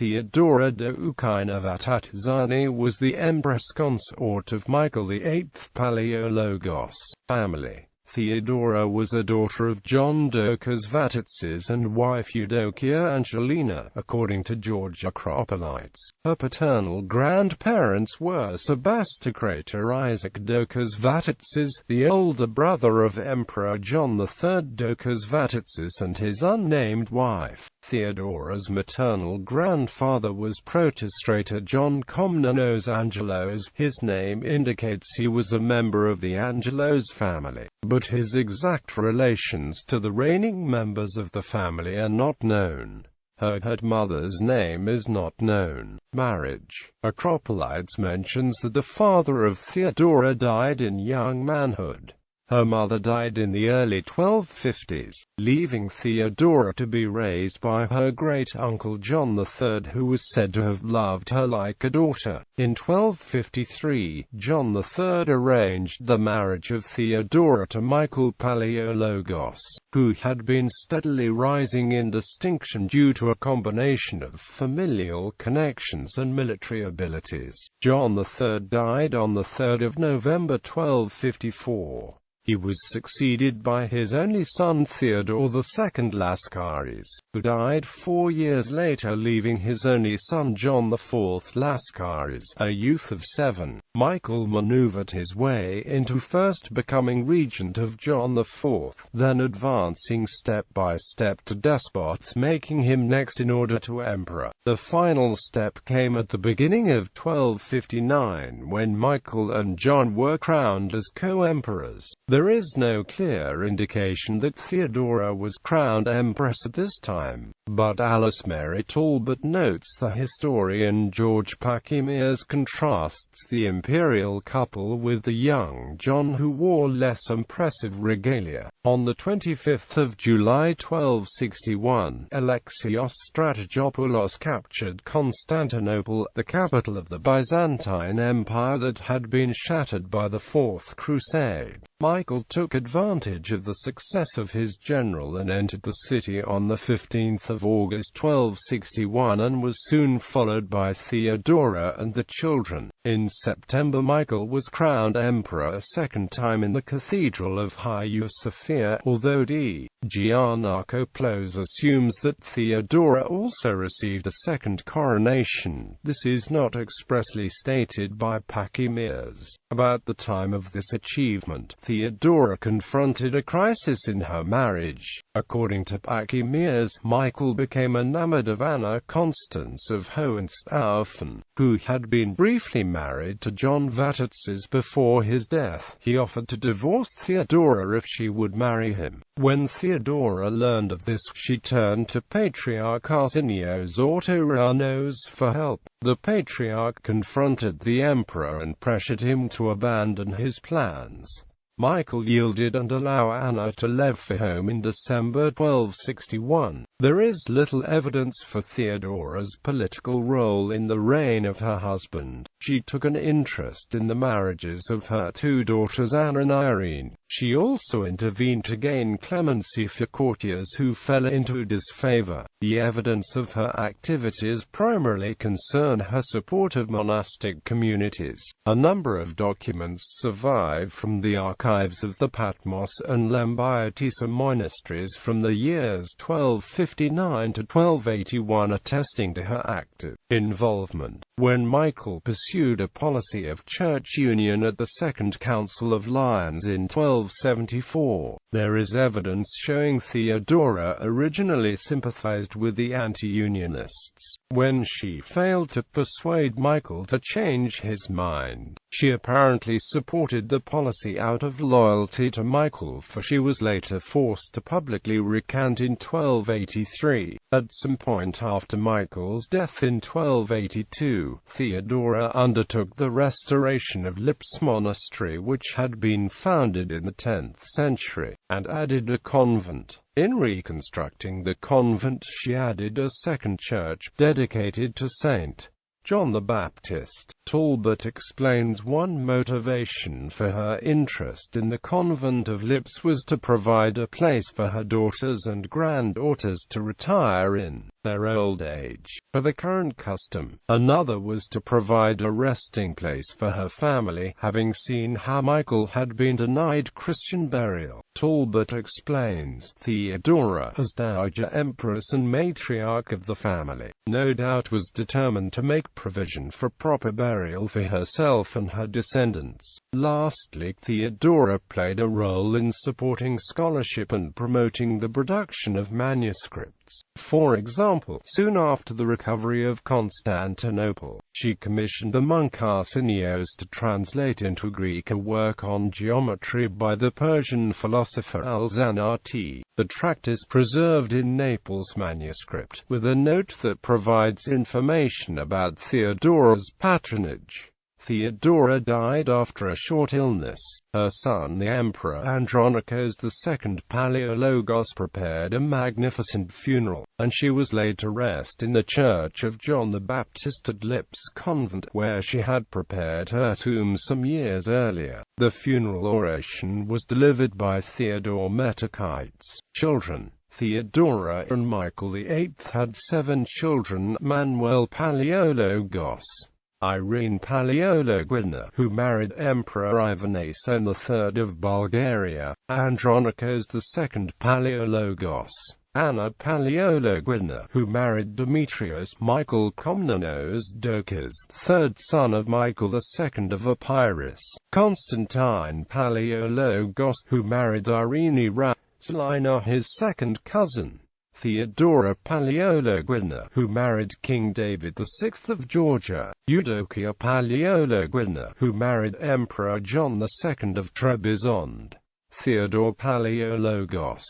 Theodora Doukaina Vatatzaina was the Empress consort of Michael VIII Palaiologos family. Theodora was a daughter of John Doukas Vatatsis and wife Eudokia Angelina, according to George Acropolites. Her paternal grandparents were Sebastocrator Isaac Doukas Vatatsis, the older brother of Emperor John III Doukas Vatatsis, and his unnamed wife. Theodora's maternal grandfather was Protostrator John Komnenos Angelos. His name indicates he was a member of the Angelos family, but his exact relations to the reigning members of the family are not known. Her mother's name is not known. Marriage. Acropolites mentions that the father of Theodora died in young manhood. Her mother died in the early 1250s, leaving Theodora to be raised by her great-uncle John III, who was said to have loved her like a daughter. In 1253, John III arranged the marriage of Theodora to Michael Palaiologos, who had been steadily rising in distinction due to a combination of familial connections and military abilities. John III died on the 3rd of November 1254. He was succeeded by his only son Theodore II Lascaris, who died 4 years later, leaving his only son John IV Lascaris, a youth of 7. Michael maneuvered his way into first becoming regent of John IV, then advancing step by step to despot, making him next in order to emperor. The final step came at the beginning of 1259, when Michael and John were crowned as co-emperors. There is no clear indication that Theodora was crowned empress at this time, but Alice Mary Talbot notes the historian George Pachymeres contrasts the imperial couple with the young John, who wore less impressive regalia. On the 25th of July 1261, Alexios Strategopoulos captured Constantinople, the capital of the Byzantine Empire that had been shattered by the Fourth Crusade. Michael took advantage of the success of his general and entered the city on the 15th of August 1261 and was soon followed by Theodora and the children. In September, Michael was crowned emperor a second time in the Cathedral of Hagia Sophia, although D. Giannakopoulos assumes that Theodora also received a second coronation. This is not expressly stated by Pachymeres. About the time of this achievement, Theodora confronted a crisis in her marriage. According to Pachymeres, Michael became enamored of Anna Constance of Hohenstaufen, who had been briefly married to John Vatatsis before his death. He offered to divorce Theodora if she would marry him. When Theodora learned of this, she turned to Patriarch Arsenios Ortoranos for help. The Patriarch confronted the emperor and pressured him to abandon his plans. Michael yielded and allowed Anna to leave for home in December 1261. There is little evidence for Theodora's political role in the reign of her husband. She took an interest in the marriages of her two daughters Anna and Irene. She also intervened to gain clemency for courtiers who fell into disfavor. The evidence of her activities primarily concern her support of monastic communities. A number of documents survive from the archives of the Patmos and Lambiotissa monasteries from the years 1259 to 1281 attesting to her active involvement. When Michael pursued a policy of church union at the Second Council of Lyons in 1274, there is evidence showing Theodora originally sympathized with the anti-unionists. When she failed to persuade Michael to change his mind, she apparently supported the policy out of loyalty to Michael, for she was later forced to publicly recant in 1283. At some point after Michael's death in 1282, Theodora undertook the restoration of Lips Monastery, which had been founded in the 10th century, and added a convent. In reconstructing the convent, she added a second church, dedicated to St. John the Baptist. Talbot explains one motivation for her interest in the convent of Lips was to provide a place for her daughters and granddaughters to retire in. their old age. For the current custom, another was to provide a resting place for her family, having seen how Michael had been denied Christian burial. Talbot explains, Theodora, as Dowager Empress and matriarch of the family, no doubt was determined to make provision for proper burial for herself and her descendants. Lastly, Theodora played a role in supporting scholarship and promoting the production of manuscripts. For example, soon after the recovery of Constantinople, she commissioned the monk Arsenios to translate into Greek a work on geometry by the Persian philosopher Al-Zanati. The tract is preserved in Naples manuscript, with a note that provides information about Theodora's patronage. Theodora died after a short illness. Her son, the Emperor Andronicos II Palaiologos, prepared a magnificent funeral, and she was laid to rest in the Church of John the Baptist at Lips Convent, where she had prepared her tomb some years earlier. The funeral oration was delivered by Theodore Metakaites. Children. Theodora and Michael VIII had 7 children: Manuel Palaiologos, Irene Palaiologina, who married Emperor Ivan Asen III of Bulgaria; Andronicos II Palaiologos; Anna Palaiologina, who married Demetrios; Michael Komnenos Doukas, third son of Michael II of Epirus; Constantine Palaiologos, who married Irene Rasulina, his second cousin; Theodora Palaiologina, who married King David VI of Georgia; Eudokia Palaiologina, who married Emperor John II of Trebizond; Theodore Palaiologos,